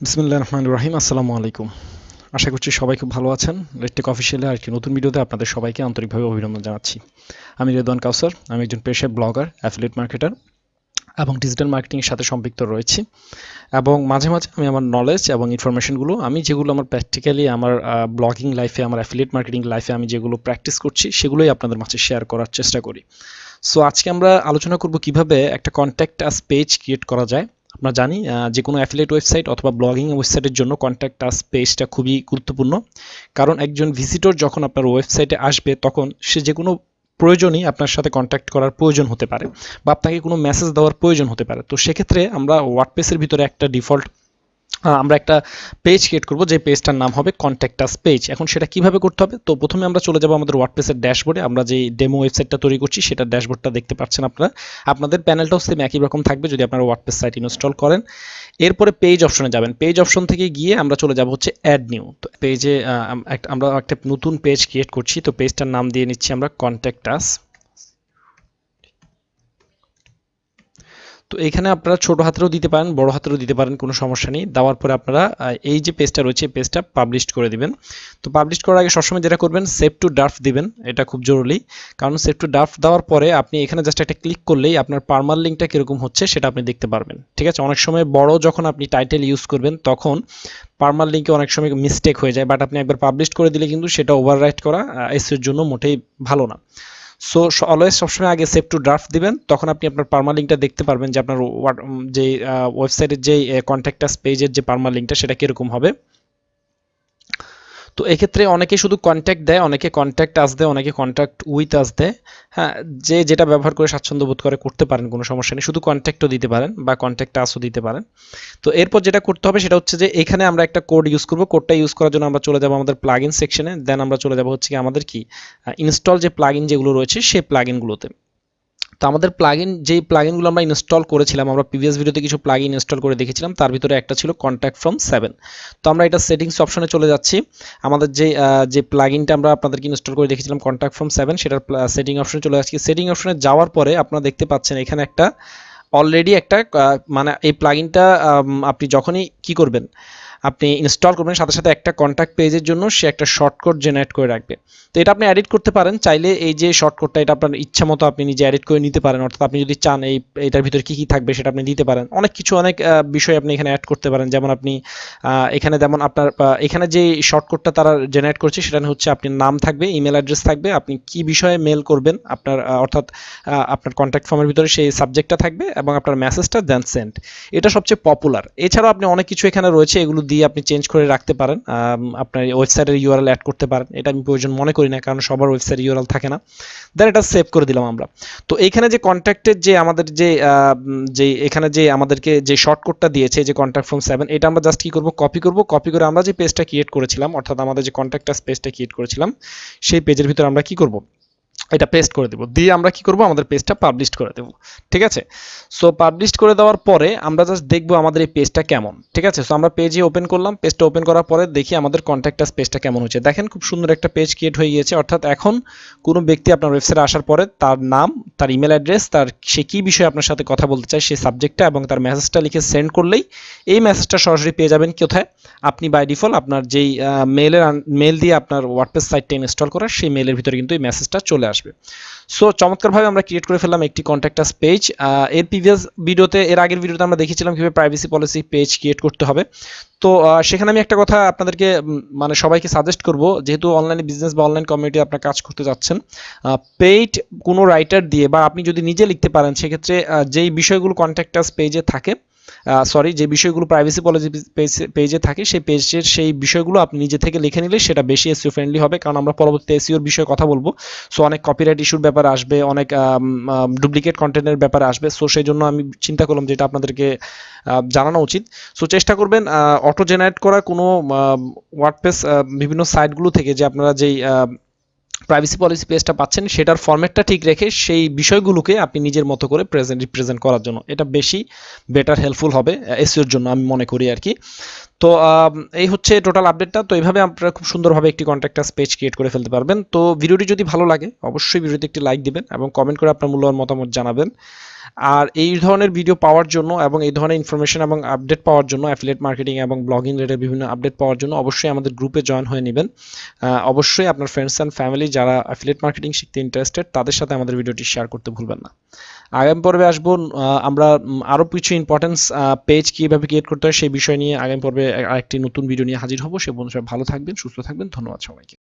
বিসমিল্লাহির রহমানির রহিম। আসসালামু আলাইকুম। আশা করছি সবাই খুব ভালো আছেন। রেডটেক অফিসিয়ালে আরেকটি নতুন ভিডিওতে আপনাদের সবাইকে আন্তরিকভাবে অভিনন্দন জানাচ্ছি। আমি রেদওয়ান কাউসার। আমি একজন পেশায় ব্লগার, অ্যাফিলিয়েট মার্কেটার এবং ডিজিটাল মার্কেটিংয়ের সাথে সম্পৃক্ত রয়েছি। এবং মাঝে মাঝে আমি আমার নলেজ এবং ইনফরমেশনগুলো যেগুলো আমার প্র্যাকটিক্যালি আমার ব্লগিং লাইফে, আমার অ্যাফিলিয়েট মার্কেটিং লাইফে আমি যেগুলো প্র্যাকটিস করছি সেগুলোই আপনাদের মাঝে শেয়ার করার চেষ্টা করি। সো আজকে আমরা আলোচনা করব কিভাবে একটা কন্ট্যাক্ট আস পেজ ক্রিয়েট করা যায়। আমরা জানি যে কোনো অ্যাফিলিয়েট ওয়েবসাইট অথবা ব্লগিং ওয়েবসাইটের জন্য কন্ট্যাক্ট আস পেজটা খুবই গুরুত্বপূর্ণ। কারণ একজন ভিজিটর যখন আপনার ওয়েবসাইটে আসবে তখন সে যে কোনো প্রয়োজনই আপনার সাথে কন্ট্যাক্ট করার প্রয়োজন হতে পারে বা আপনাকে কোনো মেসেজ দেওয়ার প্রয়োজন হতে পারে। তো সেক্ষেত্রে আমরা ওয়ার্ডপ্রেসের ভিতরে একটা ডিফল্ট আমরা একটা পেজ ক্রিয়েট করব, যে পেজটার নাম হবে কন্ট্যাক্ট আস পেজ। এখন সেটা কিভাবে করতে হবে? তো প্রথমে আমরা চলে যাব আমাদের ওয়ার্ডপ্রেসের ড্যাশবোর্ডে। আমরা যে ডেমো ওয়েবসাইটটা তৈরি করছি সেটার ড্যাশবোর্ডটা দেখতে পাচ্ছেন আপনারা। আপনাদের প্যানেলটাও সেম একই রকম থাকবে যদি আপনারা ওয়ার্ডপ্রেস সাইট ইনস্টল করেন। এরপরে পেজ অপশনে যাবেন। পেজ অপশন থেকে গিয়ে আমরা চলে যাব হচ্ছে অ্যাড নিউ। তো পেজে আমরা একটা নতুন পেজ ক্রিয়েট করছি। তো পেজটার নাম দিয়ে নিচ্ছি আমরা কন্ট্যাক্ট আস। তো এখানে আপনারা ছোট হাতেরও দিতে পারেন, বড় হাতেরও দিতে পারেন, কোনো সমস্যা নেই। দেওয়ার পরে আপনারা এই যে পেজটা রয়েছে পেজটা পাবলিশ করে দিবেন। তো পাবলিশ করার আগে সবসময় যেটা করবেন, সেভ টু ড্রাফট দিবেন। এটা খুব জরুরি, কারণ সেভ টু ড্রাফট দেওয়ার পরে আপনি এখানে জাস্ট একটা ক্লিক করলেই আপনার পারমার লিঙ্কটা কীরকম হচ্ছে সেটা আপনি দেখতে পারবেন। ঠিক আছে, অনেক সময় বড় যখন আপনি টাইটেল ইউজ করবেন তখন পারমার লিঙ্কে অনেক সময় মিস্টেক হয়ে যায়, বাট আপনি একবার পাবলিশ করে দিলে কিন্তু সেটা ওভাররাইট করা এসইওর জন্য মোটেই ভালো না। সো অলওয়েজ সবসময় আগে সেভ টু ড্রাফট দিবেন, তখন আপনি আপনার পারমালিঙ্কটা দেখতে পারবেন যে আপনার যে ওয়েবসাইটের যে কন্ট্যাক্ট আস পেজের যে পারমালিঙ্কটা সেটা কীরকম হবে। তো এক্ষেত্রে অনেকে শুধু কন্ট্যাক্ট দেয়, অনেকে কন্ট্যাক্ট আস দেয়, অনেকে কন্ট্যাক্ট উইথ আস দেয়। হ্যাঁ, যে যেটা ব্যবহার করে স্বাচ্ছন্দ্য বোধ করে করতে পারেন, কোনো সমস্যা নেই। শুধু কন্ট্যাক্টও দিতে পারেন বা কন্ট্যাক্ট আসও দিতে পারেন। তো এরপর যেটা করতে হবে সেটা হচ্ছে যে এখানে আমরা একটা কোড ইউজ করব। কোডটা ইউজ করার জন্য আমরা চলে যাব আমাদের প্লাগইন সেকশনে। দেন আমরা চলে যাব হচ্ছে কি আমাদের কি ইনস্টল যে প্লাগইন যেগুলো রয়েছে সেই প্লাগইনগুলোতে। তো আমাদের যেই প্লাগইনগুলো আমরা ইনস্টল করেছিলাম, আমরা প্রিভিয়াস ভিডিওতে কিছু প্লাগইন ইনস্টল করে দেখেছিলাম, তার ভিতরে একটা ছিল কন্ট্যাক্ট ফ্রম 7। তো আমরা এটা সেটিংস অপশনে চলে যাচ্ছি। আমাদের যে প্লাগইনটা আমরা আপনাদেরকে ইনস্টল করে দেখেছিলাম কন্ট্যাক্ট ফ্রম 7, সেটার সেটিং অপশনে চলে যাচ্ছি। সেটিং অপশনে যাওয়ার পরে আপনারা দেখতে পাচ্ছেন এখানে একটা অলরেডি একটা মানে এই প্লাগইনটা আপনি যখনই কি করবেন, আপনি ইনস্টল করবেন সাথে সাথে একটা কন্ট্যাক্ট পেজের জন্য সে একটা শর্টকাট জেনারেট করে রাখবে। তো এটা আপনি এডিট করতে পারেন চাইলে। এই যে শর্টকাটটা এটা আপনার ইচ্ছা মতো আপনি নিজে এডিট করে নিতে পারেন, অর্থাৎ আপনি যদি চান এটার ভিতরে কি কি থাকবে সেটা আপনি দিতে পারেন। অনেক বিষয় আপনি এখানে অ্যাড করতে পারেন। যেমন আপনি এখানে যেমন আপনার এখানে যে শর্টকাটটা তারা জেনারেট করছে সেটা হচ্ছে আপনার নাম থাকবে, ইমেল অ্যাড্রেস থাকবে, আপনি কি বিষয়ে মেল করবেন আপনার অর্থাৎ আপনার কন্ট্যাক্ট ফর্মের ভিতরে সেই সাবজেক্টটা থাকবে এবং আপনার মেসেজটা দেন সেন্ড। এটা সবচেয়ে পপুলার। এছাড়াও আপনি অনেক কিছু এখানে রয়েছে, এগুলো দিয়ে আপনি চেঞ্জ করে রাখতে পারেন। আপনার ওয়েবসাইটের ইউআরএল অ্যাড করতে পারেন। এটা আমি প্রয়োজন মনে করি না, কারণ সবার ওয়েবসাইট ইউআরএল থাকে না। দেন এটা সেভ করে দিলাম আমরা। তো এইখানে যে কন্ট্যাক্টের যে আমাদের যে এখানে যে আমাদেরকে যে শর্টকাটটা দিয়েছে যে কন্ট্যাক্ট ফ্রম 7, এটা আমরা জাস্ট কি করব, কপি করব। কপি করে আমরা যে পেজটা ক্রিয়েট করেছিলাম, অর্থাৎ আমাদের যে কন্ট্যাক্ট আস পেজটা ক্রিয়েট করেছিলাম সেই পেজের ভিতরে আমরা কি করব, এটা পেস্ট করে দেব। দিয়ে আমরা কি করব, আমাদের পেজটা পাবলিশ করে দেব। ঠিক আছে, সো পাবলিশ করে দেওয়ার পরে আমরা জাস্ট দেখব আমাদের এই পেজটা কেমন। ঠিক আছে, সো আমরা পেজে ওপেন করলাম। পেজটা ওপেন করার পরে দেখি আমাদের কন্ট্যাক্ট আস পেজটা কেমন হচ্ছে। দেখেন খুব সুন্দর একটা পেজ ক্রিয়েট হয়ে গিয়েছে। অর্থাৎ এখন কোনো ব্যক্তি আপনার ওয়েবসাইটে আসার পরে তার নাম, তার ইমেল অ্যাড্রেস, তার সে কী বিষয়ে আপনার সাথে কথা বলতে চায় সেই সাবজেক্টটা এবং তার মেসেজটা লিখে সেন্ড করলেই এই মেসেজটা সরাসরি পেয়ে যাবেন। কোথায়? আপনি বাই ডিফল্ট আপনার যেই মেল দিয়ে আপনার ওয়ার্ডপ্রেস সাইটটা ইনস্টল করার সেই মেলের ভিতরে কিন্তু এই মেসেজটা চলে আসবে। সো চমৎকারভাবে আমরা ক্রিয়েট করে ফেললাম একটি কন্ট্যাক্ট আস পেজ। এর আগের ভিডিওতে আমরা দেখেছিলাম কিভাবে প্রাইভেসি পলিসি পেজ ক্রিয়েট করতে হবে। তো সেখানে আমি একটা কথা আপনাদেরকে মানে সবাইকে সাজেস্ট করব, যেহেতু অনলাইনে বিজনেস বা অনলাইন কমিউনিটি আপনার কাজ করতে যাচ্ছেন, পেইড কোনো রাইটার দিয়ে বা আপনি যদি নিজে লিখতে পারেন সেক্ষেত্রে যেই বিষয়গুলো কন্ট্যাক্ট আস পেজে থাকে, যে বিষয়গুলো প্রাইভেসি পলিসি পেজে থাকে সেই বিষয়গুলো আপনি নিজে থেকে লিখে নিলে সেটা বেশি এসইও ফ্রেন্ডলি হবে। কারণ আমরা পরবর্তীতে এসইওর বিষয়ে কথা বলবো। সো অনেক কপিরাইট ইস্যুর ব্যাপারে আসবে, অনেক ডুপ্লিকেট কন্টেন্টের ব্যাপারে আসবে। সো সেই জন্য আমি চিন্তা করলাম যে এটা আপনাদেরকে জানানো উচিত। সো চেষ্টা করবেন অটো জেনারেট করা কোনো ওয়ার্ডপ্রেস বিভিন্ন সাইটগুলো থেকে যে আপনারা যেই প্রাইভেসি পলিসি পেজটা পাচ্ছেন সেটার ফরম্যাটটা ঠিক রেখে সেই বিষয়গুলোকে আপনি নিজের মতো করে রিপ্রেজেন্ট করার জন্য এটা বেশি বেটার হেল্পফুল হবে এসইওর জন্য আমি মনে করি আর কি। তো এই হচ্ছে টোটাল আপডেটটা। তো এইভাবে আপনারা খুব সুন্দরভাবে একটি কন্ট্যাক্ট আস পেজ ক্রিয়েট করে ফেলতে পারবেন। তো ভিডিওটি যদি ভালো লাগে অবশ্যই ভিডিওতে একটি লাইক দিবেন এবং কমেন্ট করে আপনার মূল্যবান মতামত জানাবেন। আর এই ধরনের ভিডিও পাওয়ার জন্য এবং এই ধরনের ইনফরমেশন এবং আপডেট পাওয়ার জন্য, অ্যাফিলিয়েট মার্কেটিং এবং ব্লগিং রিলেটেড বিভিন্ন আপডেট পাওয়ার জন্য অবশ্যই আমাদের গ্রুপে জয়েন হয়ে নেবেন। অবশ্যই আপনার ফ্রেন্ডস অ্যান্ড ফ্যামিলি যারা অ্যাফিলিয়েট মার্কেটিং শিখতে ইন্টারেস্টেড তাদের সাথে আমাদের ভিডিওটি শেয়ার করতে ভুলবেন না। আগামী পর্বে আসবো আমরা আরও কিছু ইম্পর্টেন্স পেজ কীভাবে ক্রিয়েট করতে হয় সেই বিষয় নিয়ে আগামী পর্বে আরেকটি নতুন ভিডিও নিয়ে হাজির হব। সে বন্ধুরা ভালো থাকবেন, সুস্থ থাকবেন। ধন্যবাদ সবাইকে।